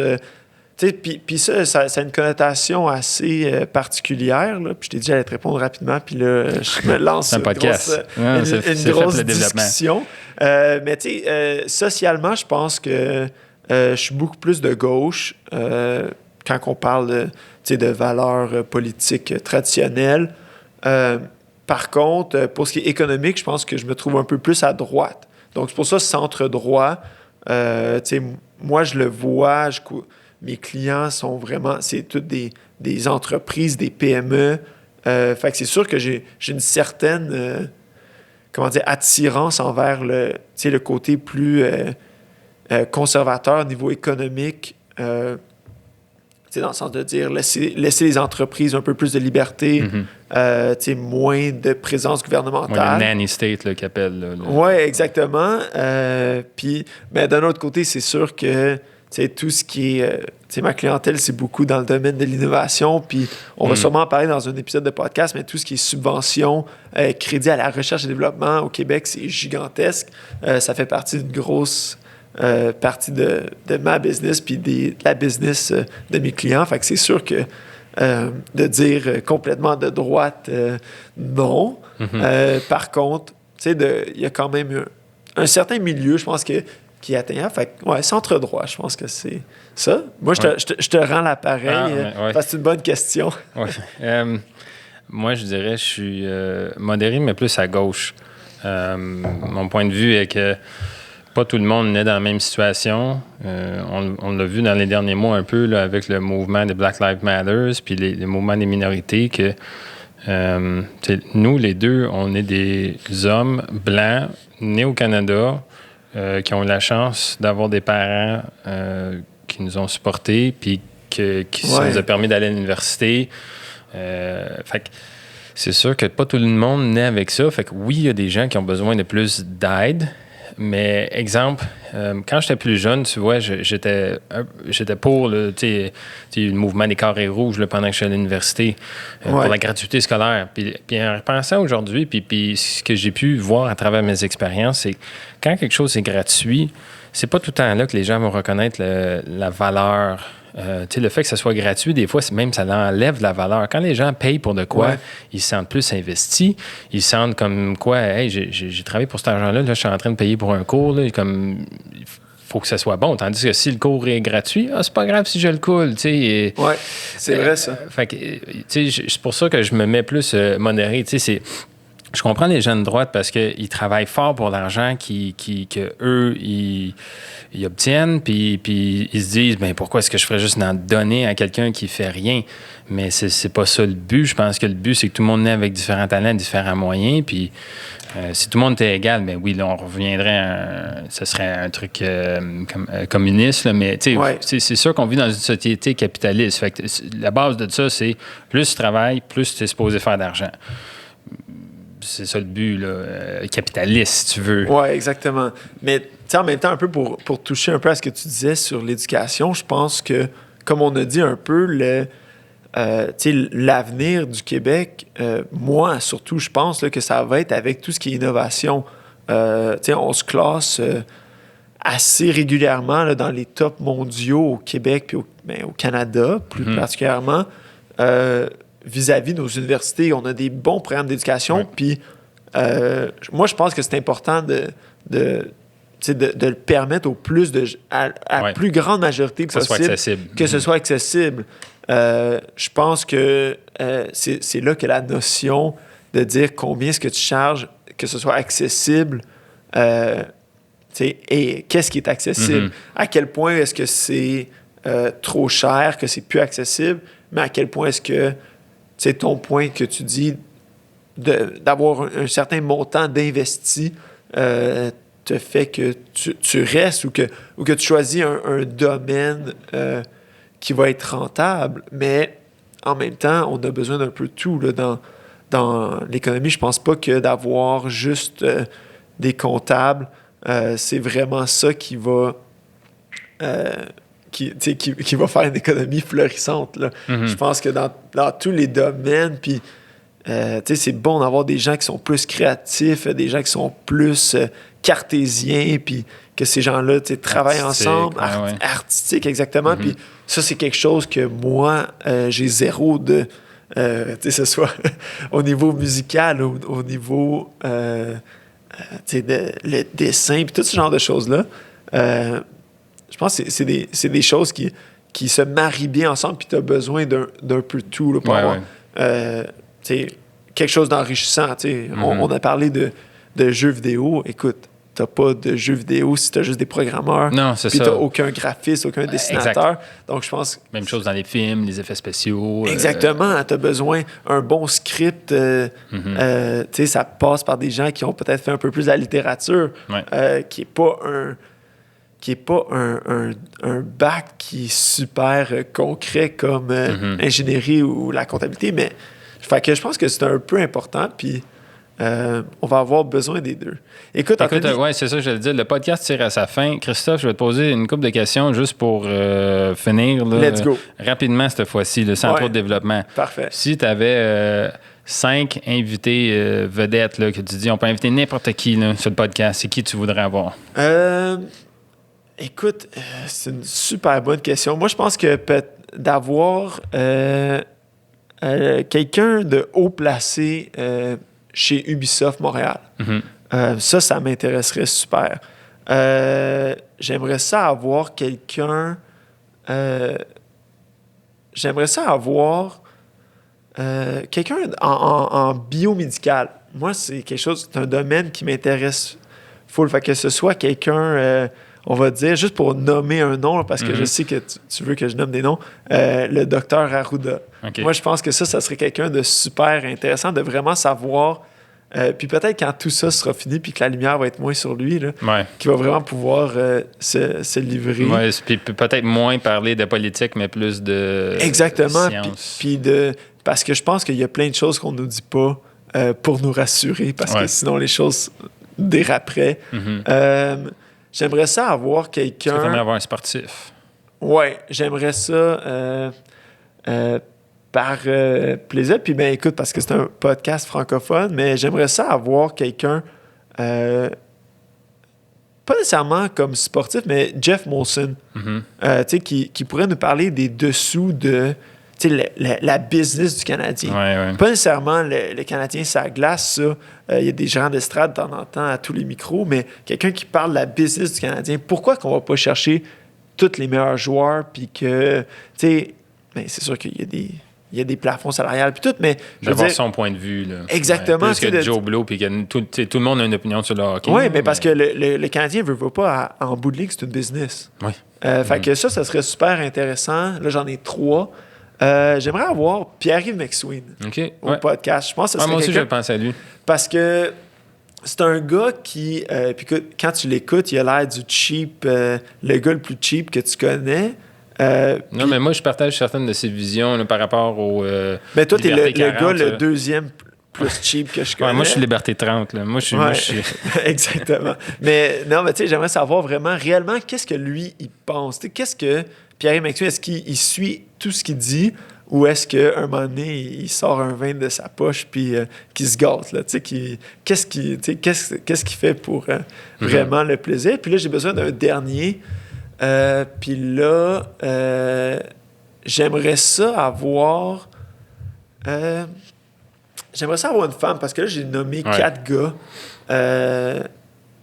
S1: puis ça a une connotation assez particulière. Là. Puis je t'ai dit, j'allais te répondre rapidement. Puis là, je me lance
S2: une
S1: grosse discussion. Mais tu sais, socialement, je pense que je suis beaucoup plus de gauche quand on parle de valeurs politiques traditionnelles. Par contre, pour ce qui est économique, je pense que je me trouve un peu plus à droite. Donc, c'est pour ça, centre-droit, moi, je le vois, mes clients sont vraiment... C'est toutes des entreprises, des PME. Fait que c'est sûr que j'ai une certaine... attirance envers le côté plus conservateur au niveau économique, dans le sens de dire laisser les entreprises un peu plus de liberté, moins de présence gouvernementale.
S2: Le nanny state qu'ils appellent.
S1: Oui, exactement. Puis, mais d'un autre côté, c'est sûr que tout ce qui est... ma clientèle, c'est beaucoup dans le domaine de l'innovation. Puis on va sûrement en parler dans un épisode de podcast, mais tout ce qui est subvention, crédit à la recherche et développement au Québec, c'est gigantesque. Ça fait partie d'une grosse partie de ma business puis de la business de mes clients. Fait que c'est sûr que de dire complètement de droite, non. Par contre, il y a quand même un certain milieu, je pense qui est atteignable. Fait que, centre droit, je pense que c'est ça. Moi, je te rends l'appareil parce que c'est une bonne question.
S2: Moi, je dirais je suis modéré, mais plus à gauche. Mon point de vue est que pas tout le monde naît dans la même situation. On l'a vu dans les derniers mois un peu là, avec le mouvement des Black Lives Matter puis les mouvements des minorités que nous, les deux, on est des hommes blancs nés au Canada qui ont eu la chance d'avoir des parents qui nous ont supportés puis ça nous a permis d'aller à l'université. Fait que c'est sûr que pas tout le monde naît avec ça. Fait que oui, il y a des gens qui ont besoin de plus d'aide. Mais exemple, quand j'étais plus jeune, tu vois, j'étais pour le mouvement des carrés rouges là, pendant que je suis à l'université, pour la gratuité scolaire. Puis en repensant aujourd'hui, puis ce que j'ai pu voir à travers mes expériences, c'est quand quelque chose est gratuit, c'est pas tout le temps là que les gens vont reconnaître la valeur. Le fait que ce soit gratuit, des fois, même ça enlève de la valeur. Quand les gens payent pour de quoi, ils se sentent plus investis. Ils se sentent comme quoi, hey, j'ai travaillé pour cet argent-là, là, je suis en train de payer pour un cours. Là, comme, il faut que ça soit bon. Tandis que si le cours est gratuit, c'est pas grave si je le coule.
S1: Oui, c'est vrai ça.
S2: Fait que, c'est pour ça que je me mets plus modéré. Je comprends les gens de droite parce qu'ils travaillent fort pour l'argent qu'eux, ils obtiennent, puis ils se disent, ben pourquoi est-ce que je ferais juste en donner à quelqu'un qui fait rien? Mais c'est pas ça le but. Je pense que le but, c'est que tout le monde naît avec différents talents, différents moyens, puis si tout le monde était égal, ben oui, là, on reviendrait ce serait un truc communiste, là, mais c'est sûr qu'on vit dans une société capitaliste. Fait que la base de ça, c'est plus tu travailles, plus tu es supposé faire d'argent. C'est ça le but, là, capitaliste, si tu veux.
S1: Oui, exactement. Mais en même temps, un peu pour toucher un peu à ce que tu disais sur l'éducation, je pense que, comme on a dit un peu, l'avenir du Québec, moi, surtout, je pense là, que ça va être avec tout ce qui est innovation. On se classe assez régulièrement là, dans les tops mondiaux au Québec puis au Canada, plus particulièrement. Vis-à-vis de nos universités, on a des bons programmes d'éducation. Puis, moi, je pense que c'est important de le permettre au plus à plus grande majorité possible, que ce soit accessible. Je pense que c'est là que la notion de dire combien est-ce que tu charges, que ce soit accessible, et qu'est-ce qui est accessible, à quel point est-ce que c'est trop cher, que c'est plus accessible, mais à quel point est-ce que c'est ton point que tu dis d'avoir un certain montant d'investi te fait que tu restes ou que tu choisis un domaine qui va être rentable. Mais en même temps, on a besoin d'un peu de tout là, dans l'économie. Je pense pas que d'avoir juste des comptables, c'est vraiment ça qui va... qui va faire une économie florissante. Là. Je pense que dans tous les domaines, puis c'est bon d'avoir des gens qui sont plus créatifs, des gens qui sont plus cartésiens, puis que ces gens-là travaillent ensemble, artistiques, exactement. Puis ça, c'est quelque chose que moi, j'ai zéro de... ce soit au niveau musical, au niveau le dessin, puis tout ce genre de choses-là. Je pense que c'est des choses qui se marient bien ensemble, puis tu as besoin d'un peu de tout là, pour avoir quelque chose d'enrichissant. On a parlé de jeux vidéo. Écoute, tu n'as pas de jeux vidéo si tu as juste des programmeurs.
S2: Non, c'est ça.
S1: Puis tu n'as aucun graphiste, aucun dessinateur.
S2: Exact.
S1: Donc, je pense...
S2: Même chose dans les films, les effets spéciaux.
S1: Exactement. Tu as besoin d'un bon script. Ça passe par des gens qui ont peut-être fait un peu plus de la littérature, qui n'est pas un bac qui est super concret comme ingénierie ou la comptabilité, mais fait que je pense que c'est un peu important, puis on va avoir besoin des deux. Écoute
S2: oui, c'est ça que je voulais dire. Le podcast tire à sa fin. Christophe, je vais te poser une couple de questions juste pour finir. Là,
S1: let's go.
S2: Rapidement cette fois-ci, sans trop de développement.
S1: Parfait.
S2: Si tu avais 5 invités vedettes, là, que tu dis, on peut inviter n'importe qui là, sur le podcast, c'est qui tu voudrais avoir?
S1: Écoute, c'est une super bonne question. Moi, je pense que d'avoir quelqu'un de haut placé chez Ubisoft Montréal, ça m'intéresserait super. J'aimerais ça avoir quelqu'un... j'aimerais ça avoir quelqu'un en biomédical. Moi, c'est un domaine qui m'intéresse full. Fait que ce soit quelqu'un... on va dire, juste pour nommer un nom, là, parce que je sais que tu veux que je nomme des noms, le docteur Arruda.
S2: Okay.
S1: Moi, je pense que ça serait quelqu'un de super intéressant, de vraiment savoir, puis peut-être quand tout ça sera fini, puis que la lumière va être moins sur lui, là, qu'il va vraiment pouvoir se livrer.
S2: Oui, puis peut-être moins parler de politique, mais plus de
S1: exactement,
S2: science.
S1: Parce que je pense qu'il y a plein de choses qu'on ne nous dit pas pour nous rassurer, parce que sinon les choses déraperait. J'aimerais ça avoir quelqu'un...
S2: Tu aimerais avoir un sportif.
S1: Ouais, j'aimerais ça par plaisir. Puis ben écoute, parce que c'est un podcast francophone, mais j'aimerais ça avoir quelqu'un... pas nécessairement comme sportif, mais Jeff Molson, qui pourrait nous parler des dessous de la business du Canadien.
S2: Ouais.
S1: Pas nécessairement le Canadien, ça glace, ça. Il y a des gérants d'estrade de temps en temps à tous les micros, mais quelqu'un qui parle de la business du Canadien. Pourquoi qu'on va pas chercher tous les meilleurs joueurs, puis que, c'est sûr qu'il y a des plafonds salariales puis tout, mais...
S2: D'avoir son point de vue, là.
S1: Exactement.
S2: Plus que Joe Blow, puis que tout le monde a une opinion sur le hockey.
S1: Oui, mais parce que le Canadien ne veut pas, en bout de ligne, c'est une business.
S2: Oui.
S1: Fait que ça serait super intéressant. Là, j'en ai 3. J'aimerais avoir Pierre-Yves McSween au podcast. Je pense que ça serait
S2: moi aussi,
S1: quelqu'un...
S2: je pense à lui.
S1: Parce que c'est un gars qui... puis quand tu l'écoutes, il a l'air du cheap, le gars le plus cheap que tu connais.
S2: Non, mais moi, je partage certaines de ses visions là, par rapport au.
S1: Mais toi, t'es le
S2: 40,
S1: gars le deuxième plus cheap que je connais.
S2: Moi, je suis Liberté 30. Là. Moi, je suis...
S1: Exactement. Mais non, mais tu sais, j'aimerais savoir vraiment, réellement, qu'est-ce que lui, il pense. T'sais, qu'est-ce que Pierre-Yves McSween, est-ce qu'il suit tout ce qu'il dit ou est-ce qu'à un moment donné, il sort un vin de sa poche puis qu'il se gâte? Là, qu'est-ce qu'il fait pour vraiment le plaisir? Puis là, j'ai besoin d'un dernier. Puis là, j'aimerais ça avoir une femme, parce que là, j'ai nommé 4 gars.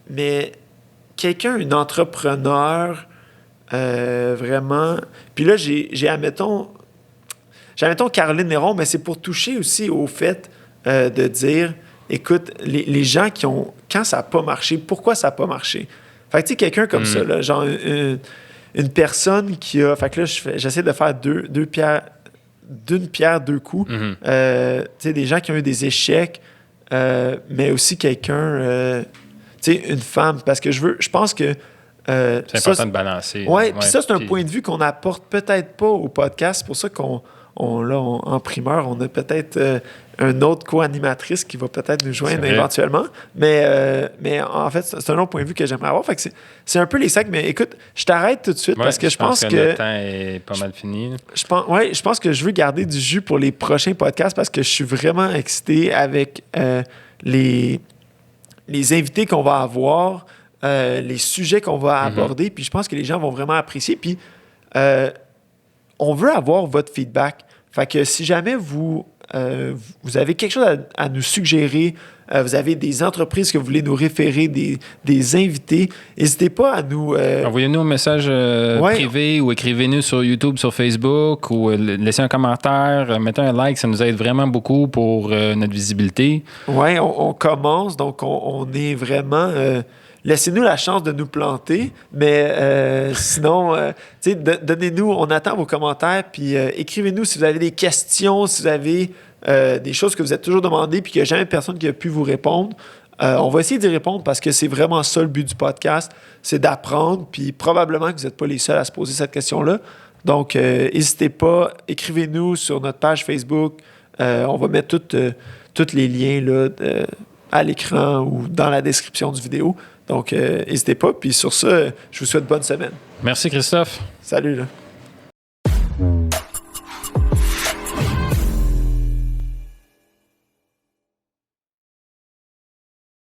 S1: Mais quelqu'un, une entrepreneur, vraiment... Puis là, j'ai admettons Caroline Néron, mais c'est pour toucher aussi au fait de dire, écoute, les gens qui ont... Quand ça n'a pas marché, pourquoi ça n'a pas marché? Fait que tu sais, quelqu'un comme ça, là, genre une personne qui a... Fait que là, j'essaie de faire d'une pierre deux coups. Tu sais, des gens qui ont eu des échecs, mais aussi quelqu'un... tu sais, une femme, parce que je pense que...
S2: c'est important de balancer.
S1: Oui, puis ça, c'est un point de vue qu'on n'apporte peut-être pas au podcast. C'est pour ça en primeur, on a peut-être une autre co-animatrice qui va peut-être nous joindre éventuellement. Mais en fait, c'est un autre point de vue que j'aimerais avoir. Fait que c'est un peu les sacs. Mais écoute, je t'arrête tout de suite parce que je pense que
S2: le temps est pas mal fini.
S1: Je pense que je veux garder du jus pour les prochains podcasts parce que je suis vraiment excité avec les invités qu'on va avoir, les sujets qu'on va aborder. Puis je pense que les gens vont vraiment apprécier. Puis on veut avoir votre feedback. Fait que si jamais vous avez quelque chose à nous suggérer, vous avez des entreprises que vous voulez nous référer, des invités, n'hésitez pas à nous...
S2: Envoyez-nous un message privé ou écrivez-nous sur YouTube, sur Facebook ou laissez un commentaire, mettez un like, ça nous aide vraiment beaucoup pour notre visibilité. Oui,
S1: on commence, donc on est vraiment... laissez-nous la chance de nous planter, mais sinon, donnez-nous, on attend vos commentaires, puis écrivez-nous si vous avez des questions, si vous avez des choses que vous êtes toujours demandées, puis qu'il n'y a jamais personne qui a pu vous répondre. On va essayer d'y répondre parce que c'est vraiment ça le but du podcast, c'est d'apprendre, puis probablement que vous n'êtes pas les seuls à se poser cette question-là. Donc, n'hésitez pas, écrivez-nous sur notre page Facebook. On va mettre tous les liens là, à l'écran ou dans la description du vidéo. Donc, n'hésitez pas. Puis sur ça, je vous souhaite bonne semaine.
S2: Merci, Christophe.
S1: Salut. Là.